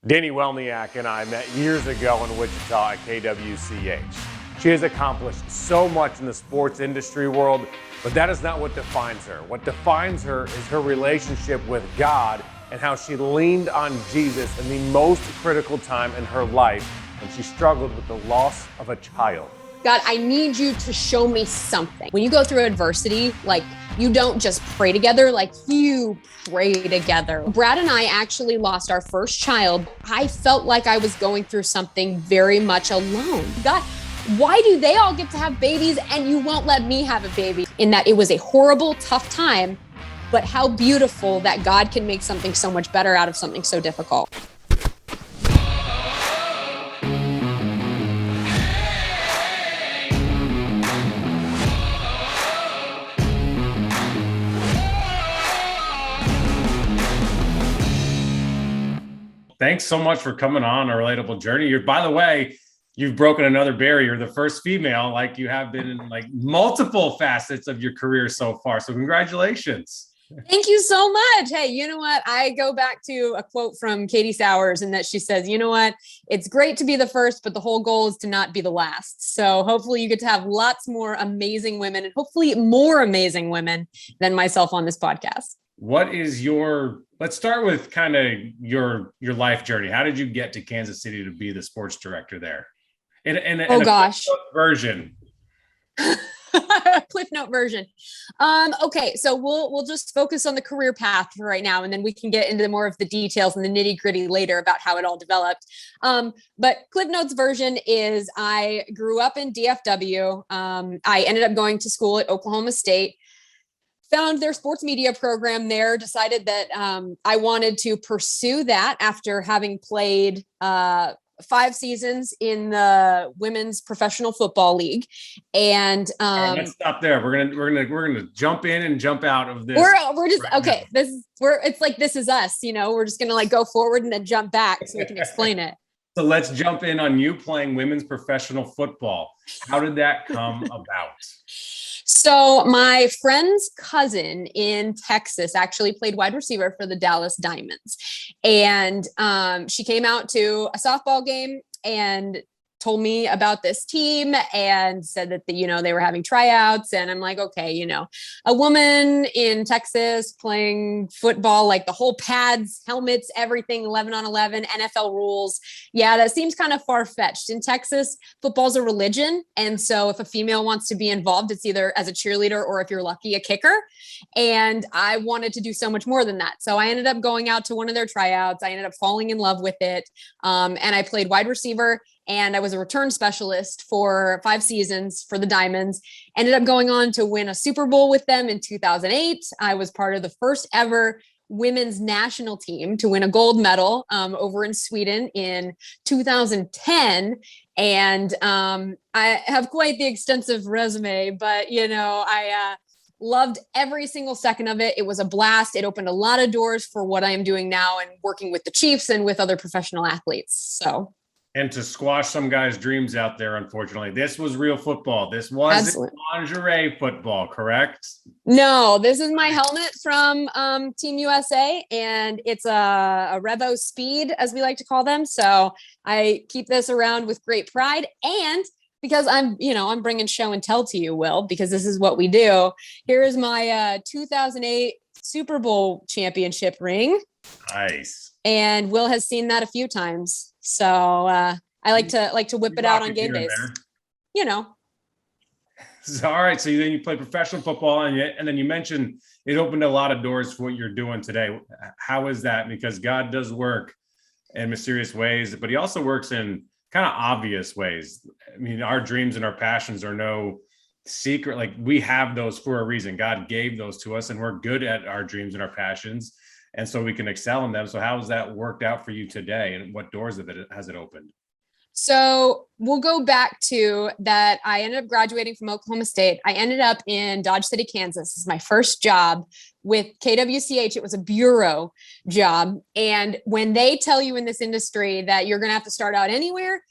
Dani Welniak and I met years ago in Wichita at KWCH. She has accomplished so much in the sports industry world, but that is not what defines her. What defines her is her relationship with God and how she leaned on Jesus in the most critical time in her life when she struggled with the loss of a child. God, I need you to show me something. When you go through adversity, you don't just pray together, you pray together. Brad and I actually lost our first child. I felt like I was going through something very much alone. God, why do they all get to have babies and you won't let me have a baby? In that it was a horrible, tough time, but how beautiful that God can make something so much better out of something so difficult. Thanks so much for coming on A Relatable Journey. By the way, you've broken another barrier, the first female, like you have been in multiple facets of your career so far. So congratulations. Thank you so much. Hey, you know what? I go back to a quote from Katie Sowers and that she says, you know what? It's great to be the first, but the whole goal is to not be the last. So hopefully you get to have lots more amazing women and hopefully more amazing women than myself on this podcast. What is let's start with kind of your life journey. How did you get to Kansas City to be the sports director there? Oh gosh. Version. Cliff note version. Okay. So we'll just focus on the career path for right now. And then we can get into more of the details and the nitty gritty later about how it all developed. But Cliff notes version is I grew up in DFW. I ended up going to school at Oklahoma State. Found their sports media program there, decided that I wanted to pursue that after having played 5 seasons in the women's professional football league. And right, let's stop there. We're gonna jump in and jump out of this. We're just right okay. Now. It's like This Is Us, we're just gonna go forward and then jump back so we can explain it. So let's jump in on you playing women's professional football. How did that come about? So my friend's cousin in Texas actually played wide receiver for the Dallas Diamonds. And she came out to a softball game and told me about this team and said that, they were having tryouts. And I'm like, okay, a woman in Texas playing football, the whole pads, helmets, everything, 11 on 11, NFL rules. Yeah, that seems kind of far-fetched. In Texas, football's a religion. And so if a female wants to be involved, it's either as a cheerleader or if you're lucky, a kicker. And I wanted to do so much more than that. So I ended up going out to one of their tryouts. I ended up falling in love with it. And I played wide receiver. And I was a return specialist for 5 seasons for the Diamonds. Ended up going on to win a Super Bowl with them in 2008. I was part of the first ever women's national team to win a gold medal over in Sweden in 2010. And I have quite the extensive resume, but, I loved every single second of it. It was a blast. It opened a lot of doors for what I am doing now and working with the Chiefs and with other professional athletes. And to squash some guys' dreams out there, unfortunately, this was real football. This wasn't lingerie football, correct? No, this is my helmet from Team USA, and it's a Revo Speed, as we like to call them. So I keep this around with great pride. And because I'm bringing show and tell to you, Will, because this is what we do. Here is my 2008 Super Bowl championship ring. Nice. And Will has seen that a few times. So I like to whip it out on game days. So, all right. So then you play professional football, and then you mentioned it opened a lot of doors for what you're doing today. How is that? Because God does work in mysterious ways, but He also works in kind of obvious ways. I mean, our dreams and our passions are no secret. We have those for a reason. God gave those to us, and we're good at our dreams and our passions. And so we can excel in them. So how has that worked out for you today? And what doors has it opened? So we'll go back to that. I ended up graduating from Oklahoma State. I ended up in Dodge City, Kansas. This is my first job with KWCH. It was a bureau job. And when they tell you in this industry that you're going to have to start out anywhere,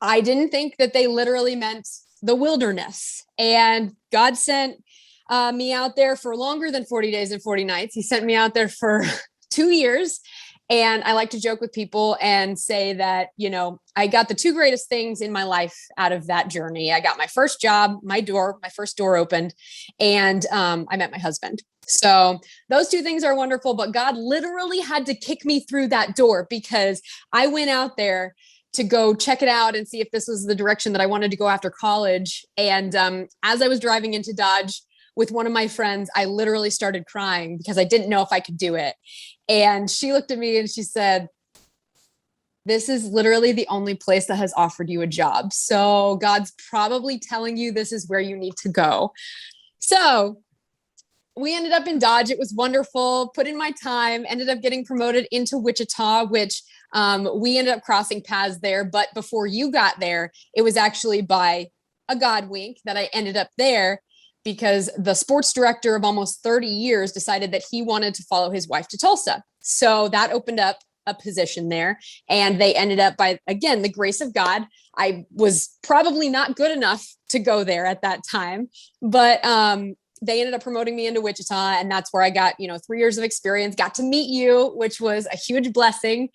I didn't think that they literally meant the wilderness. And God sent me out there for longer than 40 days and 40 nights. He sent me out there for 2 years. And I like to joke with people and say that, I got the two greatest things in my life out of that journey. I got my first job, my first door opened, and I met my husband. So those two things are wonderful, but God literally had to kick me through that door because I went out there to go check it out and see if this was the direction that I wanted to go after college. And as I was driving into Dodge with one of my friends, I literally started crying because I didn't know if I could do it. And she looked at me and she said, "This is literally the only place that has offered you a job. So God's probably telling you this is where you need to go." So we ended up in Dodge. It was wonderful. Put in my time, ended up getting promoted into Wichita, which we ended up crossing paths there. But before you got there, it was actually by a God wink that I ended up there, because the sports director of almost 30 years decided that he wanted to follow his wife to Tulsa. So that opened up a position there, and they ended up, by, again, the grace of God, I was probably not good enough to go there at that time, but they ended up promoting me into Wichita, and that's where I got, 3 years of experience, got to meet you, which was a huge blessing.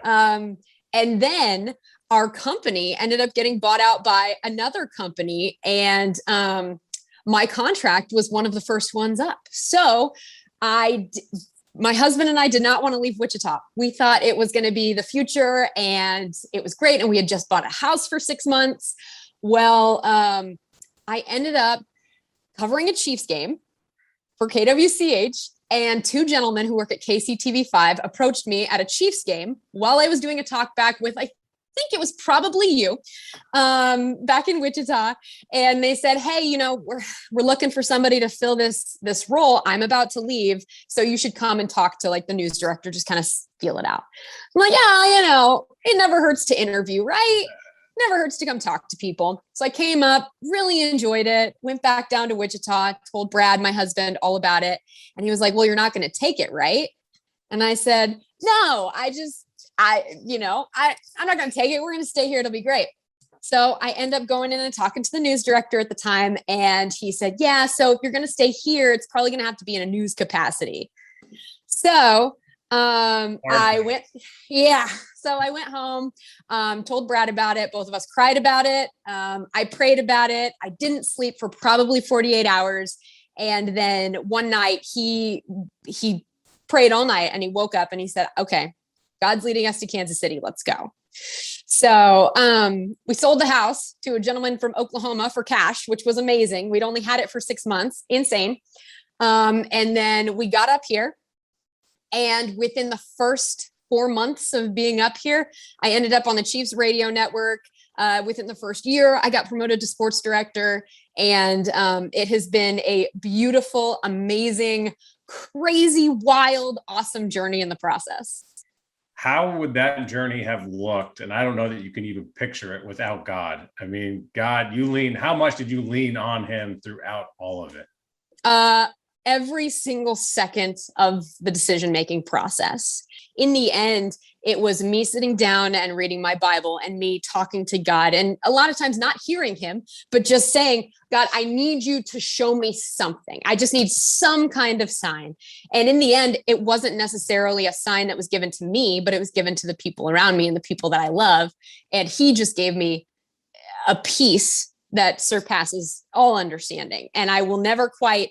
And then our company ended up getting bought out by another company, and my contract was one of the first ones up. So my husband and I did not want to leave Wichita. We thought it was going to be the future, and it was great. And we had just bought a house for 6 months. Well, I ended up covering a Chiefs game for KWCH, and two gentlemen who work at KCTV 5 approached me at a Chiefs game while I was doing a talk back with, I think it was probably you, back in Wichita. And they said, "Hey, we're looking for somebody to fill this role. I'm about to leave, so you should come and talk to the news director, just kind of feel it out." I'm like, "Yeah, it never hurts to interview, right? Never hurts to come talk to people." So I came up, really enjoyed it, went back down to Wichita, told Brad, my husband, all about it. And he was like, "Well, you're not going to take it, right?" And I said, "No, I'm not going to take it. We're going to stay here. It'll be great." So I end up going in and talking to the news director at the time. And he said, "Yeah, so if you're going to stay here, it's probably going to have to be in a news capacity." So I went, yeah. So I went home, told Brad about it. Both of us cried about it. I prayed about it. I didn't sleep for probably 48 hours. And then one night he prayed all night, and he woke up and he said, "Okay, God's leading us to Kansas City. Let's go." So we sold the house to a gentleman from Oklahoma for cash, which was amazing. We'd only had it for 6 months. Insane. And then we got up here. And within the first 4 months of being up here, I ended up on the Chiefs radio network. Within the first year, I got promoted to sports director. And it has been a beautiful, amazing, crazy, wild, awesome journey in the process. How would that journey have looked? And I don't know that you can even picture it without God. I mean, God, how much did you lean on him throughout all of it? Every single second of the decision-making process. In the end, it was me sitting down and reading my Bible and me talking to God. And a lot of times not hearing him, but just saying, "God, I need you to show me something. I just need some kind of sign." And in the end, it wasn't necessarily a sign that was given to me, but it was given to the people around me and the people that I love. And he just gave me a peace that surpasses all understanding. And I will never quite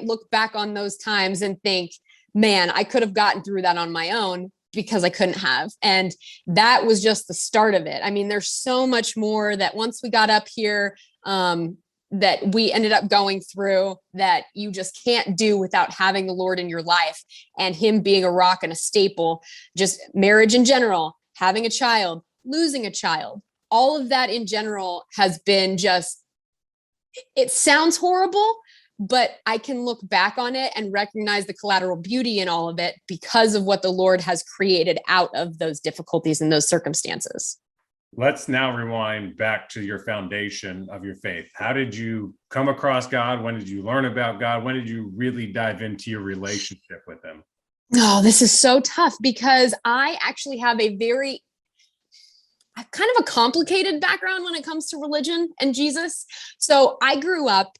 look back on those times and think, "Man, I could have gotten through that on my own," because I couldn't have. And that was just the start of it. I mean, there's so much more that once we got up here, that we ended up going through, that you just can't do without having the Lord in your life and him being a rock and a staple. Just marriage in general, having a child, losing a child, all of that in general has been just, it sounds horrible, but I can look back on it and recognize the collateral beauty in all of it because of what the Lord has created out of those difficulties and those circumstances. Let's now rewind back to your foundation of your faith. How did you come across God? When did you learn about God? When did you really dive into your relationship with him? Oh, this is so tough because I actually have kind of a complicated background when it comes to religion and Jesus. So I grew up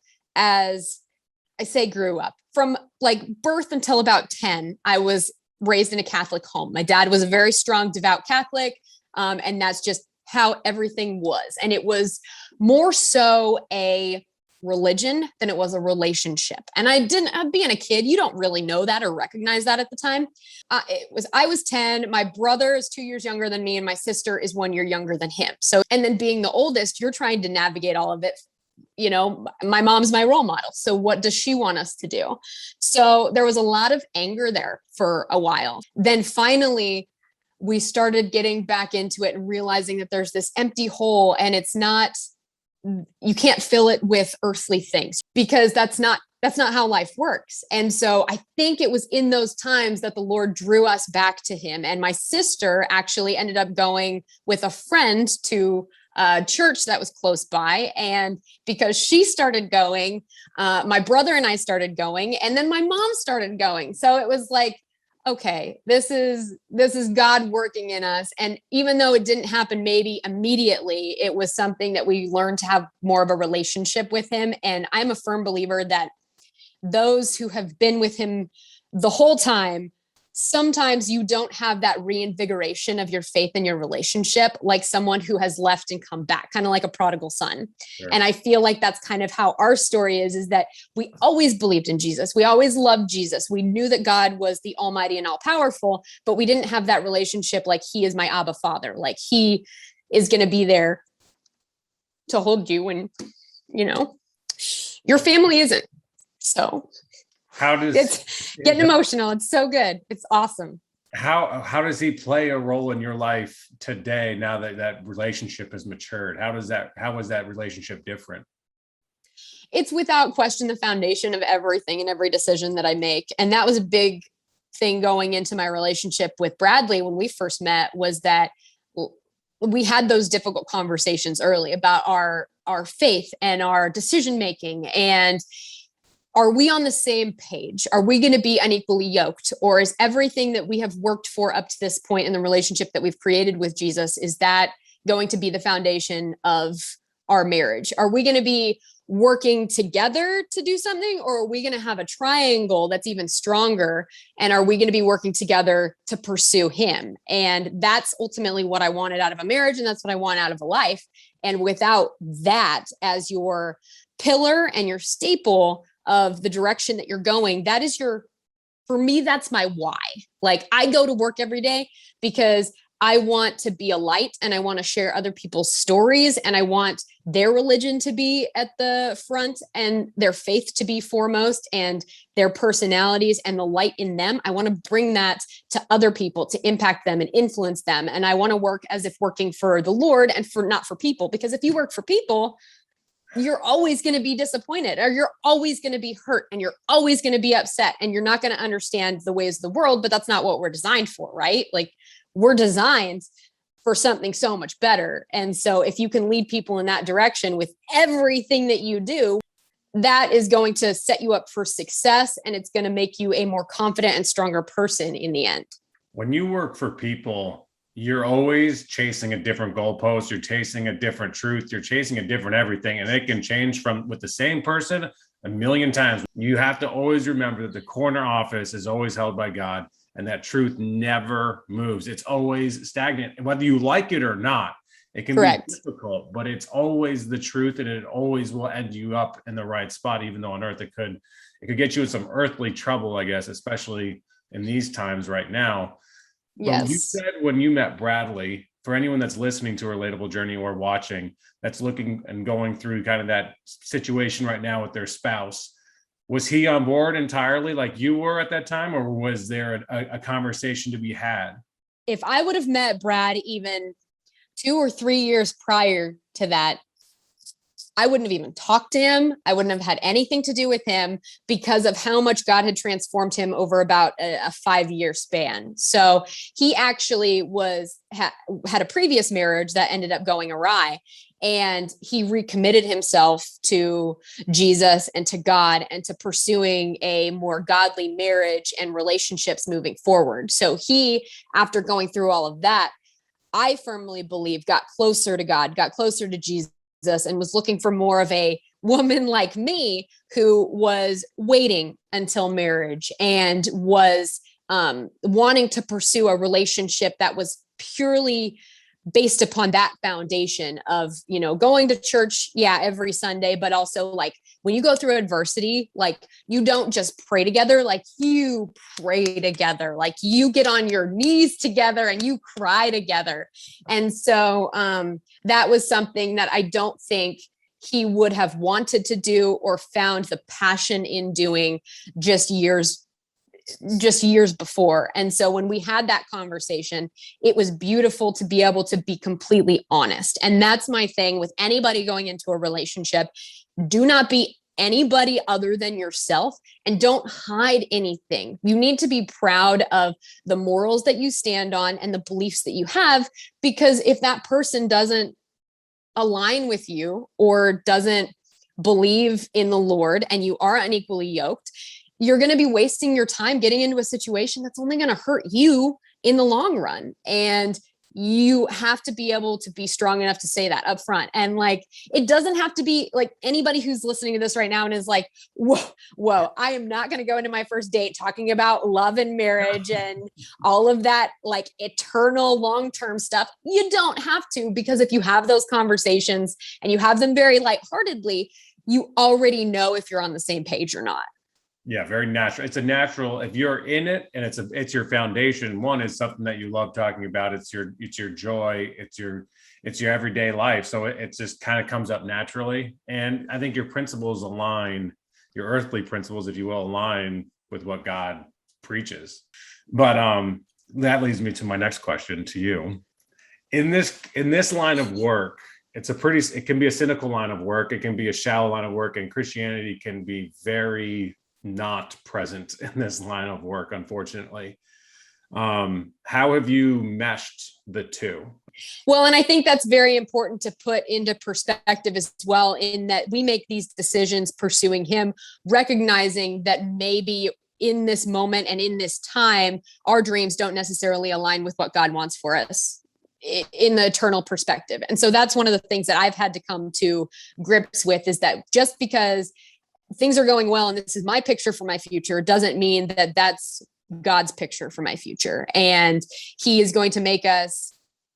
from like birth until about 10. I was raised in a Catholic home. My dad was a very strong, devout Catholic. And that's just how everything was. And it was more so a religion than it was a relationship. And being a kid, you don't really know that or recognize that at the time. I was 10, my brother is 2 years younger than me, and my sister is 1 year younger than him. So, and then being the oldest, you're trying to navigate all of it. You know, my mom's my role model. So what does she want us to do? So there was a lot of anger there for a while. Then finally, we started getting back into it and realizing that there's this empty hole, and you can't fill it with earthly things, because that's not how life works. And so I think it was in those times that the Lord drew us back to him. And my sister actually ended up going with a friend to a church that was close by. And because she started going, my brother and I started going, and then my mom started going. So it was like, okay, this is God working in us. And even though it didn't happen maybe immediately, it was something that we learned to have more of a relationship with him. And I'm a firm believer that those who have been with him the whole time, sometimes you don't have that reinvigoration of your faith in your relationship like someone who has left and come back, kind of like a prodigal son. Sure. And I feel like that's kind of how our story is that we always believed in Jesus. We always loved Jesus. We knew that God was the almighty and all powerful, but we didn't have that relationship like he is my Abba Father, like he is going to be there to hold you when, your family isn't. So it's getting emotional. It's so good. It's awesome. How does he play a role in your life today now that that relationship has matured? How was that relationship different? It's without question the foundation of everything and every decision that I make. And that was a big thing going into my relationship with Bradley when we first met, was that we had those difficult conversations early about our faith and our decision making. And are we on the same page? Are we going to be unequally yoked? Or is everything that we have worked for up to this point in the relationship that we've created with Jesus, is that going to be the foundation of our marriage? Are we going to be working together to do something, or are we going to have a triangle that's even stronger? And are we going to be working together to pursue him? And that's ultimately what I wanted out of a marriage. And that's what I want out of a life. And without that as your pillar and your staple of the direction that you're going, for me, that's my why. Like, I go to work every day because I want to be a light, and I want to share other people's stories, and I want their religion to be at the front and their faith to be foremost, and their personalities and the light in them. I want to bring that to other people to impact them and influence them. And I want to work as if working for the Lord and not for people, because if you work for people, you're always going to be disappointed, or you're always going to be hurt, and you're always going to be upset, and you're not going to understand the ways of the world. But that's not what we're designed for, right? Like, we're designed for something so much better. And so if you can lead people in that direction with everything that you do, that is going to set you up for success, and it's going to make you a more confident and stronger person in the end. When you work for people, you're always chasing a different goalpost. You're chasing a different truth. You're chasing a different everything. And it can change with the same person a million times. You have to always remember that the corner office is always held by God, and that truth never moves. It's always stagnant. Whether you like it or not, it can Correct. be difficult, but it's always the truth, and it always will end you up in the right spot, even though on earth it could get you in some earthly trouble, I guess, especially in these times right now. Yes. You said when you met Bradley, for anyone that's listening to A Relatable Journey or watching, that's looking and going through kind of that situation right now with their spouse, was he on board entirely like you were at that time, or was there a conversation to be had? If I would have met Brad even 2 or 3 years prior to that, I wouldn't have even talked to him. I wouldn't have had anything to do with him, because of how much God had transformed him over about a 5-year span. So he actually had a previous marriage that ended up going awry, and he recommitted himself to Jesus and to God and to pursuing a more godly marriage and relationships moving forward. So he, after going through all of that, I firmly believe got closer to God, got closer to Jesus, and was looking for more of a woman like me who was waiting until marriage and was wanting to pursue a relationship that was purely based upon that foundation of, going to church, every Sunday, but also like when you go through adversity, like you don't just pray together, like you pray together, like you get on your knees together and you cry together. And so that was something that I don't think he would have wanted to do or found the passion in doing just years before. And so when we had that conversation, it was beautiful to be able to be completely honest. And that's my thing with anybody going into a relationship. Do not be anybody other than yourself and don't hide anything. You need to be proud of the morals that you stand on and the beliefs that you have, because if that person doesn't align with you or doesn't believe in the Lord and you are unequally yoked, you're going to be wasting your time getting into a situation that's only going to hurt you in the long run. And you have to be able to be strong enough to say that up front. And like, it doesn't have to be like anybody who's listening to this right now and is like, whoa, I am not going to go into my first date talking about love and marriage and all of that, like eternal long-term stuff. You don't have to, because if you have those conversations and you have them very lightheartedly, you already know if you're on the same page or not. Yeah, very natural. It's a natural, if you're in it and it's your foundation. One is something that you love talking about. It's your joy. It's your everyday life. So it just kind of comes up naturally. And I think your principles align, your earthly principles, if you will, align with what God preaches. But that leads me to my next question to you. In this line of work, it can be a cynical line of work. It can be a shallow line of work, and Christianity can be very not present in this line of work, unfortunately. How have you meshed the two? Well, and I think that's very important to put into perspective as well, in that we make these decisions pursuing him, recognizing that maybe in this moment and in this time, our dreams don't necessarily align with what God wants for us in the eternal perspective. And so that's one of the things that I've had to come to grips with, is that just because things are going well and this is my picture for my future doesn't mean that that's God's picture for my future. And he is going to make us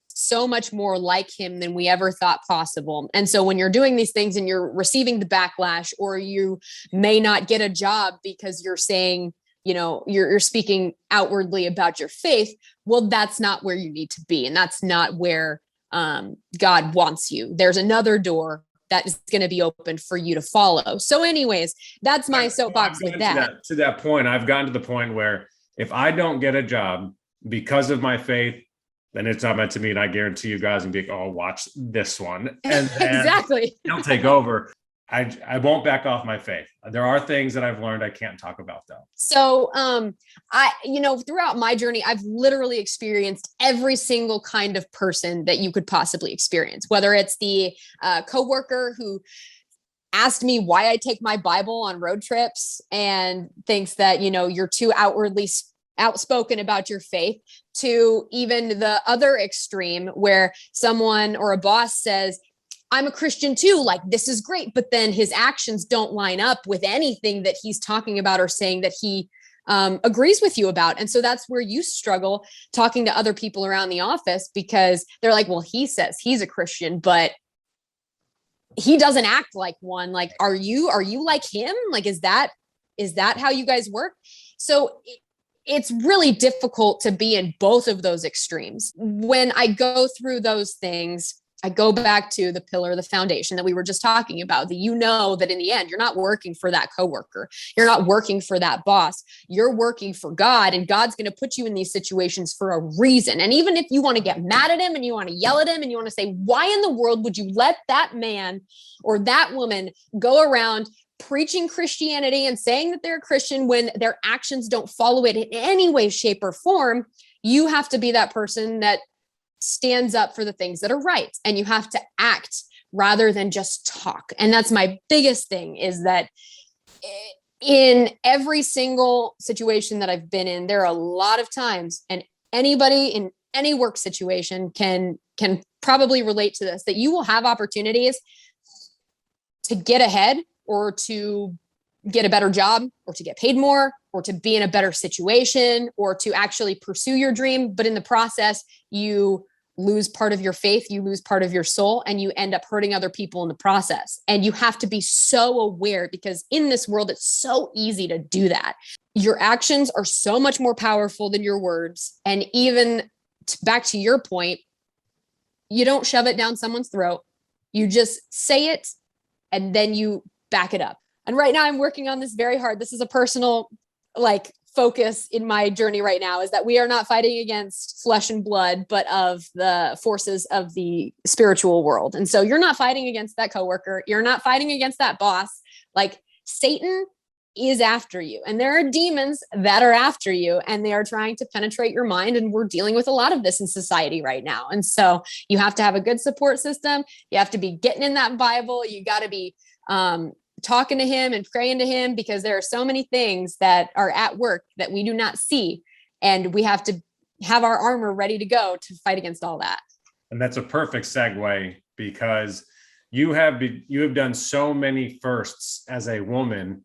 so much more like him than we ever thought possible. And so when you're doing these things and you're receiving the backlash, or you may not get a job because you're saying, you're speaking outwardly about your faith, well, that's not where you need to be. And that's not where God wants you. There's another door that is going to be open for you to follow. So anyways, that's my soapbox with that. To that point, I've gotten to the point where if I don't get a job because of my faith, then it's not meant to me. And I guarantee you guys can be like, oh, watch this one. And exactly. He'll take over. I won't back off my faith. There are things that I've learned I can't talk about though. So, throughout my journey, I've literally experienced every single kind of person that you could possibly experience, whether it's the coworker who asked me why I take my Bible on road trips and thinks that, you're too outwardly outspoken about your faith, to even the other extreme where someone or a boss says, I'm a Christian too, like this is great, but then his actions don't line up with anything that he's talking about or saying that he agrees with you about. And so that's where you struggle talking to other people around the office, because they're like, well, he says he's a Christian, but he doesn't act like one. Like, are you like him? Like, is that how you guys work? So it's really difficult to be in both of those extremes. When I go through those things, I go back to the pillar, the foundation that we were just talking about, that that in the end, you're not working for that coworker. You're not working for that boss. You're working for God, and God's going to put you in these situations for a reason. And even if you want to get mad at him and you want to yell at him and you want to say, why in the world would you let that man or that woman go around preaching Christianity and saying that they're a Christian when their actions don't follow it in any way, shape, or form? You have to be that person that stands up for the things that are right, and you have to act rather than just talk. And that's my biggest thing, is that in every single situation that I've been in, there are a lot of times, and anybody in any work situation can probably relate to this, that you will have opportunities to get ahead or to get a better job or to get paid more or to be in a better situation or to actually pursue your dream. But in the process, you lose part of your faith, you lose part of your soul, and you end up hurting other people in the process. And you have to be so aware, because in this world, it's so easy to do that. Your actions are so much more powerful than your words. And even back to your point, you don't shove it down someone's throat. You just say it and then you back it up. And right now I'm working on this very hard. This is a personal focus in my journey right now, is that we are not fighting against flesh and blood, but of the forces of the spiritual world. And so you're not fighting against that coworker. You're not fighting against that boss. Like, Satan is after you, and there are demons that are after you, and they are trying to penetrate your mind. And we're dealing with a lot of this in society right now. And so you have to have a good support system. You have to be getting in that Bible. You got to be, talking to him and praying to him, because there are so many things that are at work that we do not see. And we have to have our armor ready to go to fight against all that. And that's a perfect segue, because you have done so many firsts as a woman,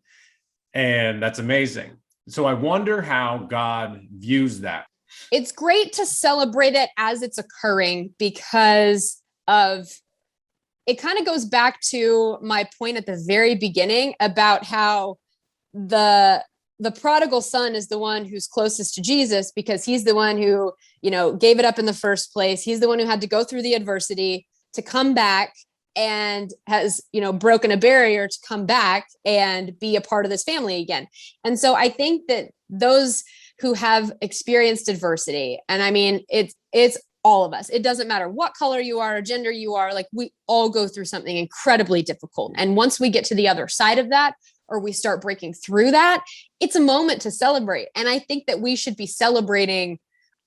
and that's amazing. So I wonder how God views that. It's great to celebrate it as it's occurring, because of it kind of goes back to my point at the very beginning about how the prodigal son is the one who's closest to Jesus, because he's the one who, gave it up in the first place. He's the one who had to go through the adversity to come back, and has, broken a barrier to come back and be a part of this family again. And so I think that those who have experienced adversity, and I mean, it's all of us. It doesn't matter what color you are or gender you are. Like, we all go through something incredibly difficult. And once we get to the other side of that, or we start breaking through that, it's a moment to celebrate. And I think that we should be celebrating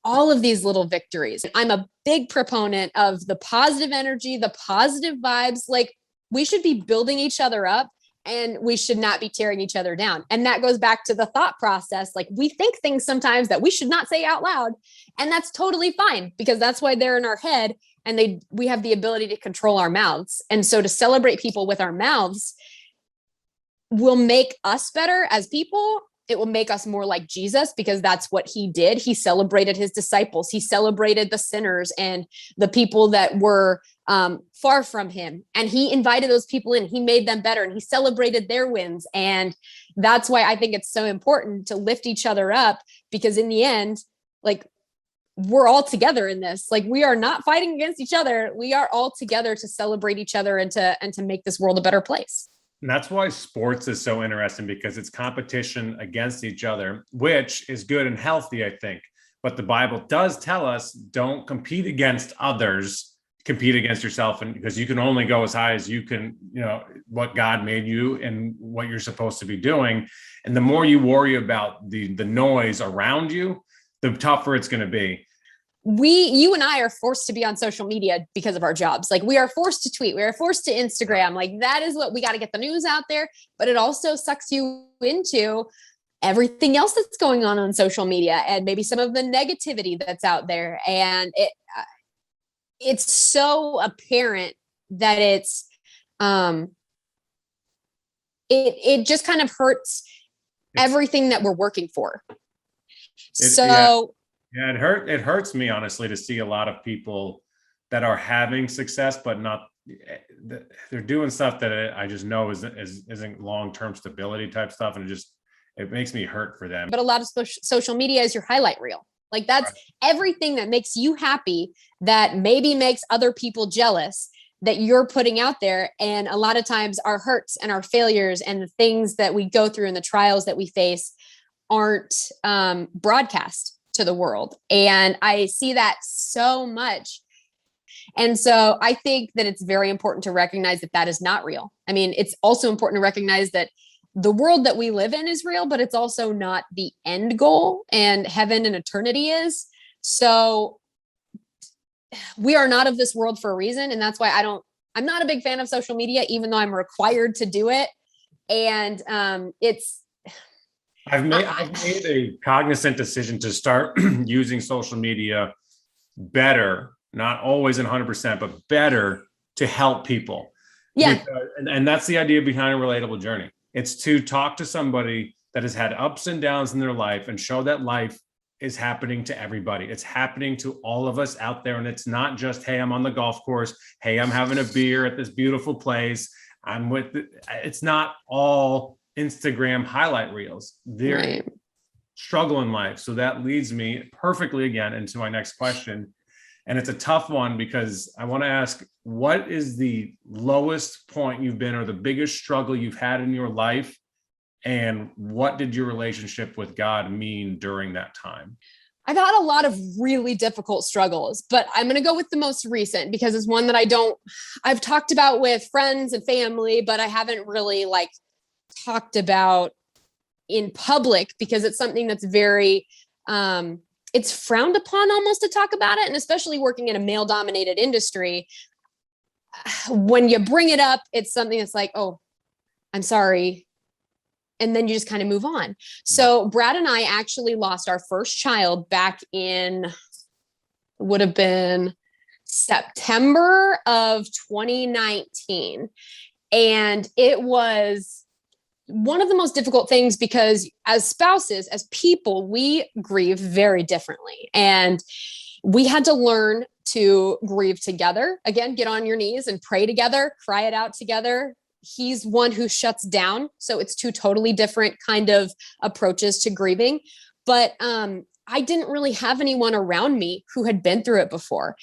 all of these little victories. I'm a big proponent of the positive energy, the positive vibes. Like, we should be building each other up, and we should not be tearing each other down. And that goes back to the thought process. Like, we think things sometimes that we should not say out loud, and that's totally fine, because that's why they're in our head, and we have the ability to control our mouths. And so to celebrate people with our mouths will make us better as people. It will make us more like Jesus, because that's what he did. He celebrated his disciples. He celebrated the sinners and the people that were far from him. And he invited those people in. He made them better, and he celebrated their wins. And that's why I think it's so important to lift each other up, because in the end, we're all together in this. Like, we are not fighting against each other. We are all together to celebrate each other and to make this world a better place. And that's why sports is so interesting, because it's competition against each other, which is good and healthy, I think. But the Bible does tell us, don't compete against others, compete against yourself. And because you can only go as high as you can, what God made you and what you're supposed to be doing. And the more you worry about the noise around you, the tougher it's going to be. You and I are forced to be on social media because of our jobs. Like, we are forced to tweet. We are forced to Instagram. Like, that is what we got to get the news out there. But it also sucks you into everything else that's going on social media, and maybe some of the negativity that's out there. And it's so apparent that it just kind of hurts everything that we're working for. Yeah, it hurts me, honestly, to see a lot of people that are having success, but they're doing stuff that I just know isn't long-term stability type stuff. And it makes me hurt for them. But a lot of social media is your highlight reel. Like, that's everything that makes you happy, that maybe makes other people jealous, that you're putting out there. And a lot of times our hurts and our failures and the things that we go through and the trials that we face aren't broadcast to the world. And I see that so much. And so I think that it's very important to recognize that is not real. I mean, it's also important to recognize that the world that we live in is real, but it's also not the end goal, and heaven and eternity is. So we are not of this world for a reason. And that's why I'm not a big fan of social media, even though I'm required to do it. And I've made a cognizant decision to start using social media better, not always 100%, but better, to help people. Yeah. And that's the idea behind A Relatable Journey. It's to talk to somebody that has had ups and downs in their life and show that life is happening to everybody. It's happening to all of us out there. And it's not just, hey, I'm on the golf course. Hey, I'm having a beer at this beautiful place. It's not all Instagram highlight reels. They're struggle in life. So that leads me perfectly again into my next question. And it's a tough one because I want to ask, what is the lowest point you've been or the biggest struggle you've had in your life? And what did your relationship with God mean during that time? I've had a lot of really difficult struggles, but I'm going to go with the most recent because it's one that I've talked about with friends and family, but I haven't really talked about in public because it's something that's very, it's frowned upon almost to talk about it. And especially working in a male dominated industry, when you bring it up, it's something that's like, oh, I'm sorry. And then you just kind of move on. So Brad and I actually lost our first child back in, would have been September of 2019. And it was one of the most difficult things because as spouses, as people, we grieve very differently. And we had to learn to grieve together. Again, get on your knees and pray together, cry it out together. He's one who shuts down. So it's two totally different kind of approaches to grieving. But I didn't really have anyone around me who had been through it before.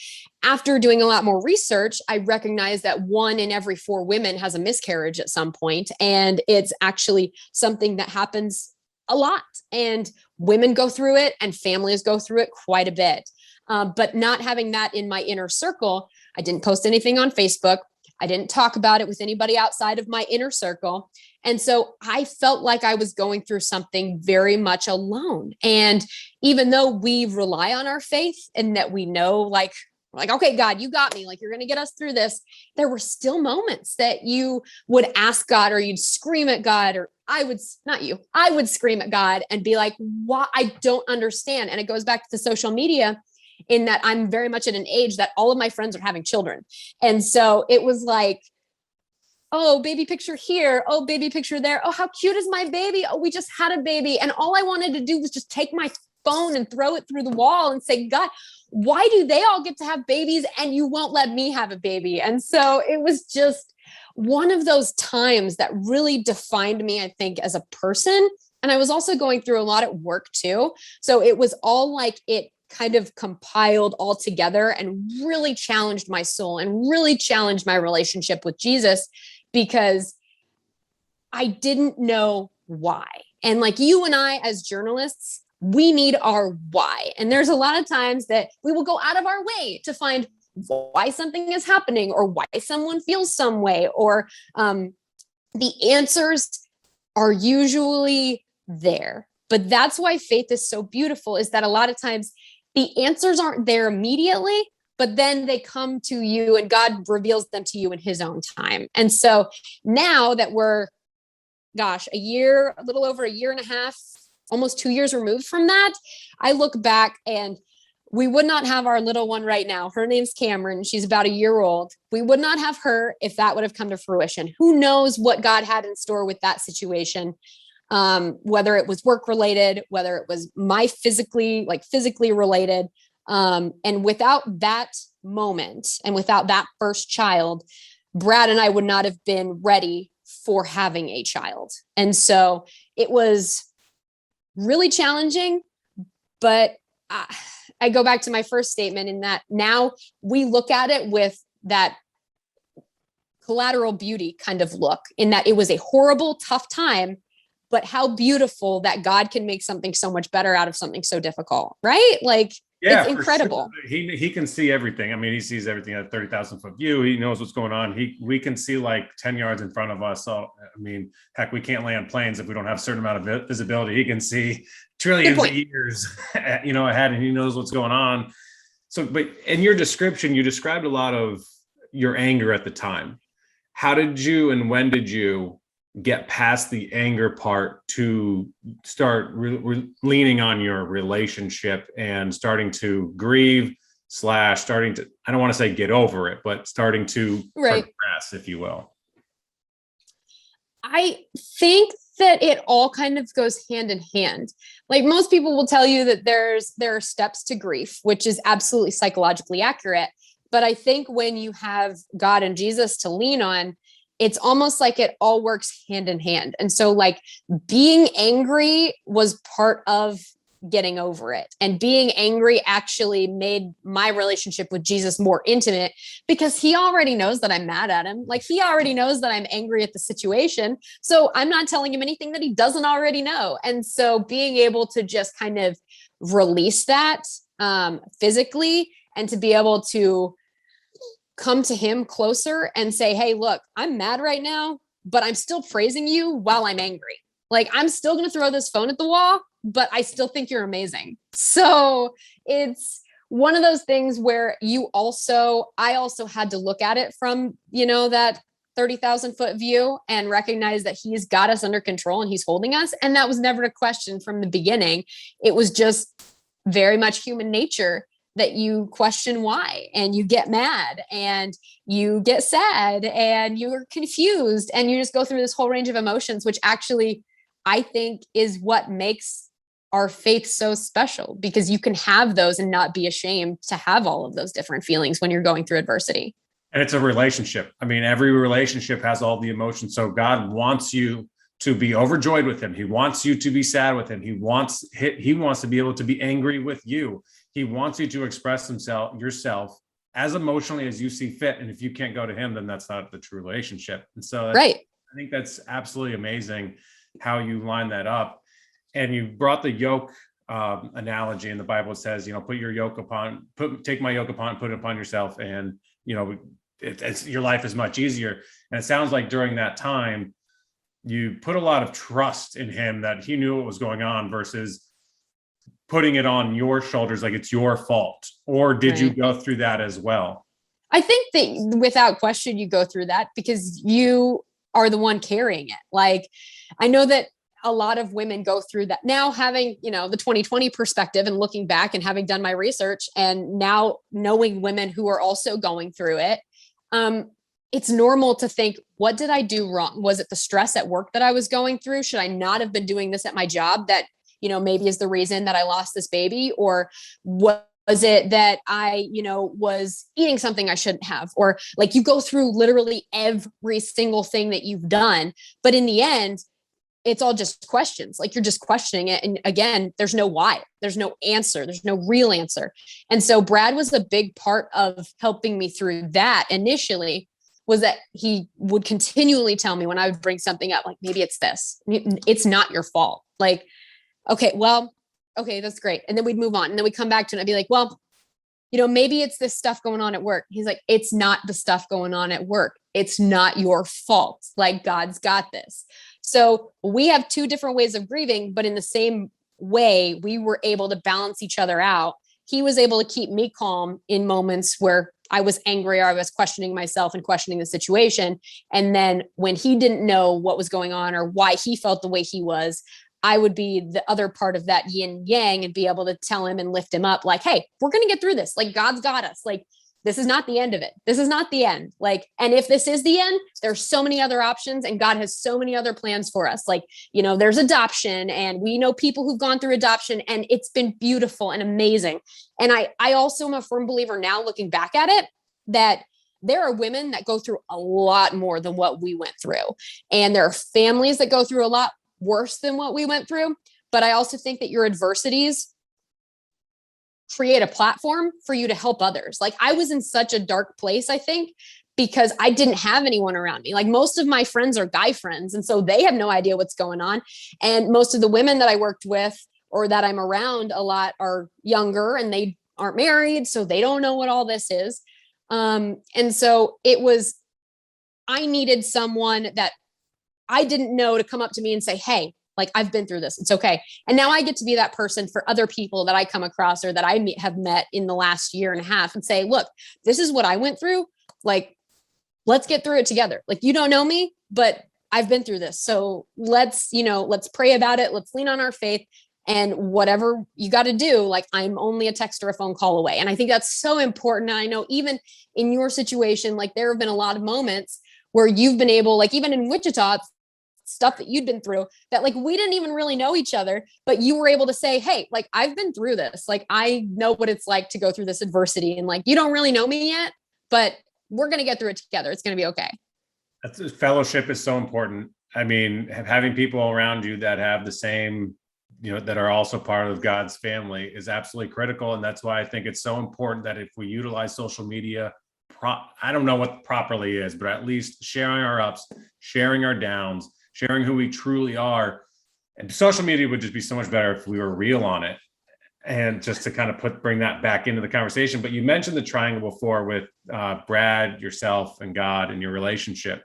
After doing a lot more research, I recognized that 1 in every 4 women has a miscarriage at some point, and it's actually something that happens a lot. And women go through it and families go through it quite a bit. But not having that in my inner circle, I didn't post anything on Facebook. I didn't talk about it with anybody outside of my inner circle. And so I felt like I was going through something very much alone. And even though we rely on our faith and that we know like, okay, God, you got me, like, you're going to get us through this. There were still moments that you would ask God, or you'd scream at God, or I would scream at God and be like, why? I don't understand. And it goes back to the social media, in that I'm very much at an age that all of my friends are having children. And so it was like, oh, baby picture here. Oh, baby picture there. Oh, how cute is my baby? Oh, we just had a baby. And all I wanted to do was just take my phone and throw it through the wall and say, God, why do they all get to have babies and you won't let me have a baby? And so it was just one of those times that really defined me, I think, as a person. And I was also going through a lot at work too. So it was all like it kind of compiled all together and really challenged my soul and really challenged my relationship with Jesus, because I didn't know why. And like you and I, as journalists, we need our why. And there's a lot of times that we will go out of our way to find why something is happening or why someone feels some way, or the answers are usually there. But that's why faith is so beautiful, is that a lot of times the answers aren't there immediately, but then they come to you and God reveals them to you in his own time. And so now that we're, a little over a year and a half, almost 2 years removed from that, I look back and we would not have our little one right now. Her name's Cameron. She's about a year old. We would not have her if that would have come to fruition. Who knows what God had in store with that situation? Whether it was work related, whether it was my physically related. And without that moment and without that first child, Brad and I would not have been ready for having a child. And so it was really challenging, but I go back to my first statement in that now we look at it with that collateral beauty kind of look, in that it was a horrible, tough time, but how beautiful that God can make something so much better out of something so difficult, right? Like, yeah, it's incredible. Sure. He can see everything. I mean, he sees everything at a 30,000 foot view. He knows what's going on. We can see like 10 yards in front of us. So, I mean, heck, we can't land planes if we don't have a certain amount of visibility. He can see trillions of years, ahead, and he knows what's going on. So, but in your description, you described a lot of your anger at the time. How did you and when did you get past the anger part to start leaning on your relationship and starting to grieve / starting to, I don't want to say get over it, but starting to progress, if you will? I think that it all kind of goes hand in hand. Like most people will tell you that there are steps to grief, which is absolutely psychologically accurate. But I think when you have God and Jesus to lean on, it's almost like it all works hand in hand. And so like being angry was part of getting over it. And being angry actually made my relationship with Jesus more intimate because he already knows that I'm mad at him. Like he already knows that I'm angry at the situation. So I'm not telling him anything that he doesn't already know. And so being able to just kind of release that physically and to be able to come to him closer and say, hey, look, I'm mad right now, but I'm still praising you while I'm angry. Like I'm still going to throw this phone at the wall, but I still think you're amazing. So it's one of those things where I also had to look at it from, that 30,000 foot view and recognize that he's got us under control and he's holding us. And that was never a question from the beginning. It was just very much human nature that you question why, and you get mad and you get sad and you're confused and you just go through this whole range of emotions, which actually I think is what makes our faith so special, because you can have those and not be ashamed to have all of those different feelings when you're going through adversity. And it's a relationship. I mean, every relationship has all the emotions. So God wants you to be overjoyed with him. He wants you to be sad with him. He wants to be able to be angry with you. He wants you to express yourself as emotionally as you see fit. And if you can't go to him, then that's not the true relationship. And so right. I think that's absolutely amazing how you line that up. And you brought the yoke analogy in the Bible. It says, take my yoke upon, put it upon yourself. And, your life is much easier. And it sounds like during that time, you put a lot of trust in him that he knew what was going on versus putting it on your shoulders like it's your fault. Or did you go through that as well? I think that without question, you go through that because you are the one carrying it. Like, I know that a lot of women go through that now, having, the 2020 perspective and looking back and having done my research and now knowing women who are also going through it. It's normal to think, what did I do wrong? Was it the stress at work that I was going through? Should I not have been doing this at my job that, maybe is the reason that I lost this baby? Or was it that I, was eating something I shouldn't have? Or like you go through literally every single thing that you've done. But in the end, it's all just questions. Like you're just questioning it. And again, there's no why, there's no answer. There's no real answer. And so Brad was a big part of helping me through that initially, was that he would continually tell me when I would bring something up, like, maybe it's this, it's not your fault. Like, okay, that's great. And then we'd move on. And then we'd come back to it. And I'd be like, well, maybe it's this stuff going on at work. He's like, it's not the stuff going on at work. It's not your fault. Like, God's got this. So we have two different ways of grieving, but in the same way, we were able to balance each other out. He was able to keep me calm in moments where I was angry or I was questioning myself and questioning the situation. And then when he didn't know what was going on or why he felt the way he was, I would be the other part of that yin yang and be able to tell him and lift him up like, hey, we're going to get through this. Like, God's got us. Like, this is not the end of it. This is not the end. Like, and if this is the end, there's so many other options and God has so many other plans for us. Like, there's adoption and we know people who've gone through adoption and it's been beautiful and amazing. And I also am a firm believer now, looking back at it, that there are women that go through a lot more than what we went through. And there are families that go through a lot worse than what we went through. But I also think that your adversities create a platform for you to help others. Like, I was in such a dark place, I think, because I didn't have anyone around me. Like, most of my friends are guy friends. And so they have no idea what's going on. And most of the women that I worked with or that I'm around a lot are younger and they aren't married. So they don't know what all this is. And so I needed someone that I didn't know to come up to me and say, hey, like, I've been through this. It's okay. And now I get to be that person for other people that I come across or that I have met in the last year and a half and say, look, this is what I went through. Like, let's get through it together. Like, you don't know me, but I've been through this. So let's pray about it. Let's lean on our faith, and whatever you got to do, like, I'm only a text or a phone call away. And I think that's so important. And I know even in your situation, like, there have been a lot of moments where you've been able, like, even in Wichita, stuff that you'd been through that like we didn't even really know each other, but you were able to say, hey, like I've been through this. Like I know what it's like to go through this adversity, and like you don't really know me yet, but we're going to get through it together. It's going to be okay. Fellowship is so important. I mean, having people around you that have the same, that are also part of God's family is absolutely critical. And that's why I think it's so important that if we utilize social media, I don't know what properly is, but at least sharing our ups, sharing our downs, sharing who we truly are. And social media would just be so much better if we were real on it. And just to kind of bring that back into the conversation. But you mentioned the triangle before with Brad, yourself, and God and your relationship.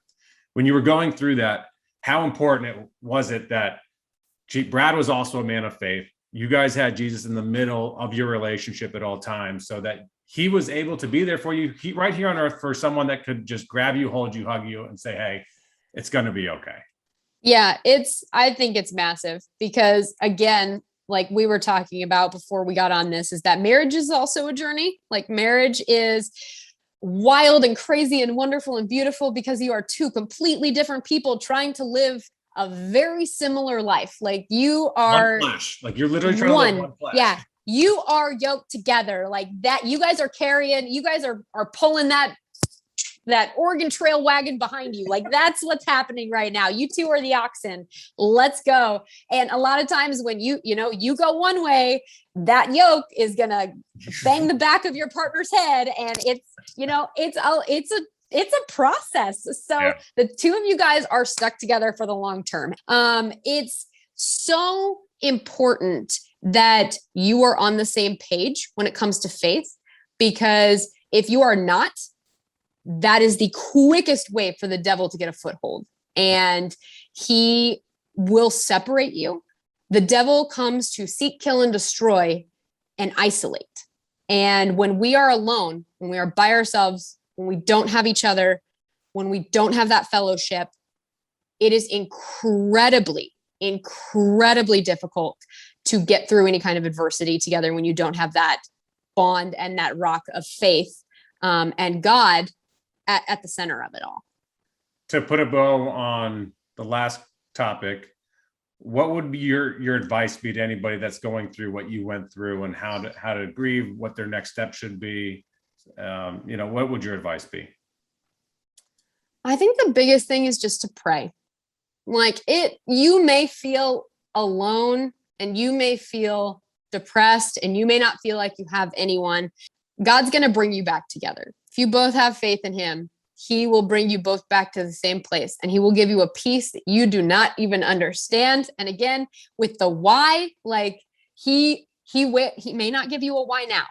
When you were going through that, how important was it that Brad was also a man of faith? You guys had Jesus in the middle of your relationship at all times, so that he was able to be there for you right here on earth for someone that could just grab you, hold you, hug you, and say, hey, it's going to be okay. Yeah, I think it's massive because, again, like we were talking about before we got on this, is that marriage is also a journey. Like marriage is wild and crazy and wonderful and beautiful because you are two completely different people trying to live a very similar life. Like you are one flesh. Like you're literally trying to live one flesh. Yeah. You are yoked together like that. You guys are pulling that Oregon Trail wagon behind you. Like that's what's happening right now. You two are the oxen. Let's go. And a lot of times when you go one way, that yoke is going to bang the back of your partner's head. And it's a process. So The two of you guys are stuck together for the long term. It's so important that you are on the same page when it comes to faith, because if you are not, that is the quickest way for the devil to get a foothold, and he will separate you. The devil comes to seek, kill, and destroy and isolate. And when we are alone, when we are by ourselves, when we don't have each other, when we don't have that fellowship, it is incredibly difficult to get through any kind of adversity together when you don't have that bond and that rock of faith and God at the center of it all. To put a bow on the last topic, what would be your advice be to anybody that's going through what you went through, and how to grieve, what their next step should be? What would your advice be? I think the biggest thing is just to pray. You may feel alone and you may feel depressed and you may not feel like you have anyone. God's going to bring you back together. If you both have faith in him, he will bring you both back to the same place, and he will give you a peace that you do not even understand. And again, with the why, like he may not give you a why now.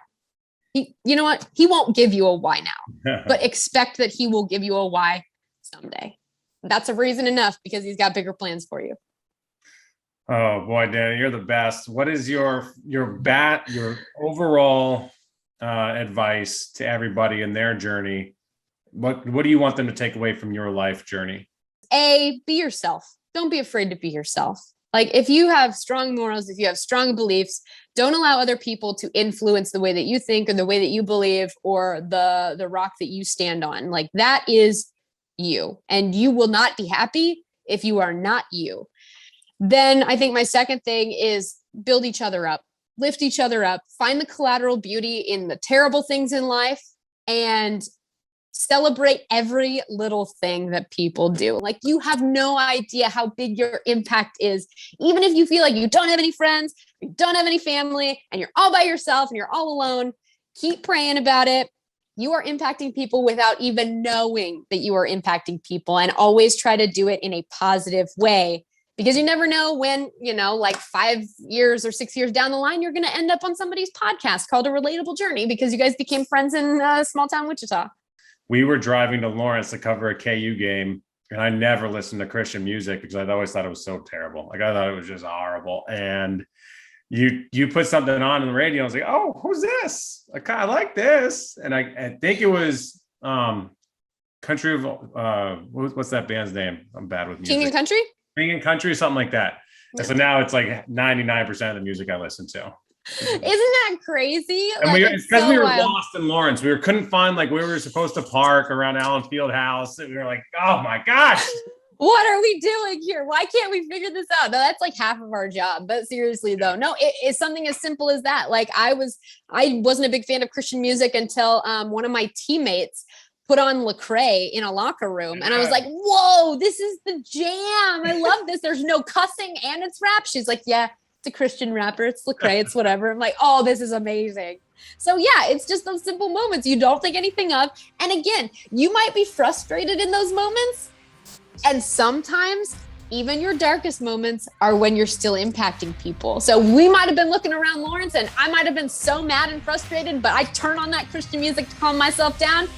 You know what? He won't give you a why now, but expect that he will give you a why someday. That's a reason enough, because he's got bigger plans for you. Oh boy, Dani, you're the best. What is your overall advice to everybody in their journey? What do you want them to take away from your life journey? Be yourself. Don't be afraid to be yourself. Like if you have strong morals, if you have strong beliefs, don't allow other people to influence the way that you think or the way that you believe or the rock that you stand on. Like that is you, and you will not be happy if you are not you. Then I think my second thing is build each other up, lift each other up, find the collateral beauty in the terrible things in life, and celebrate every little thing that people do. Like you have no idea how big your impact is. Even if you feel like you don't have any friends, you don't have any family, and you're all by yourself and you're all alone, keep praying about it. You are impacting people without even knowing that you are impacting people, and always try to do it in a positive way, because you never know when, like 5 years or 6 years down the line, you're going to end up on somebody's podcast called A Relatable Journey because you guys became friends in small town Wichita. We were driving to Lawrence to cover a KU game, and I never listened to Christian music because I always thought it was so terrible. Like I thought it was just horrible. And you put something on the radio. I was like, oh, who's this? I like this. And I think it was Country of what's that band's name? I'm bad with music. King and Country? King and Country, something like that. And so now it's like 99% of the music I listen to. Isn't that crazy? And it's because we were lost in Lawrence. We couldn't find, like, where we were supposed to park around Allen Field House. And we were like, oh my gosh, what are we doing here? Why can't we figure this out? No, that's like half of our job. But seriously though, no, it's something as simple as that. Like I wasn't a big fan of Christian music until one of my teammates put on Lecrae in a locker room. And I was like, whoa, this is the jam. I love this. There's no cussing and it's rap. She's like, yeah, it's a Christian rapper. It's Lecrae. It's whatever. I'm like, oh, this is amazing. So yeah, it's just those simple moments you don't think anything of. And again, you might be frustrated in those moments. And sometimes even your darkest moments are when you're still impacting people. So we might have been looking around Lawrence and I might have been so mad and frustrated, but I turned on that Christian music to calm myself down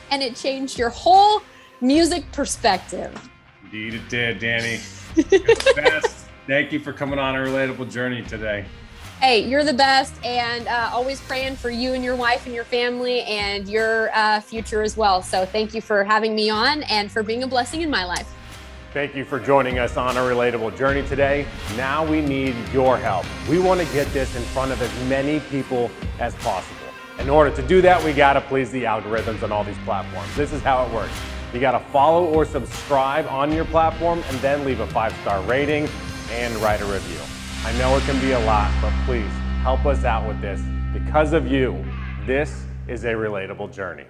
and it changed your whole music perspective. Indeed it did, Dani. You're the best. Thank you for coming on A Relatable Journey today. Hey, you're the best, and always praying for you and your wife and your family and your future as well. So thank you for having me on and for being a blessing in my life. Thank you for joining us on A Relatable Journey today. Now we need your help. We want to get this in front of as many people as possible. In order to do that, we got to please the algorithms on all these platforms. This is how it works. You got to follow or subscribe on your platform and then leave a 5-star rating and write a review. I know it can be a lot, but please help us out with this. Because of you, this is A Relatable Journey.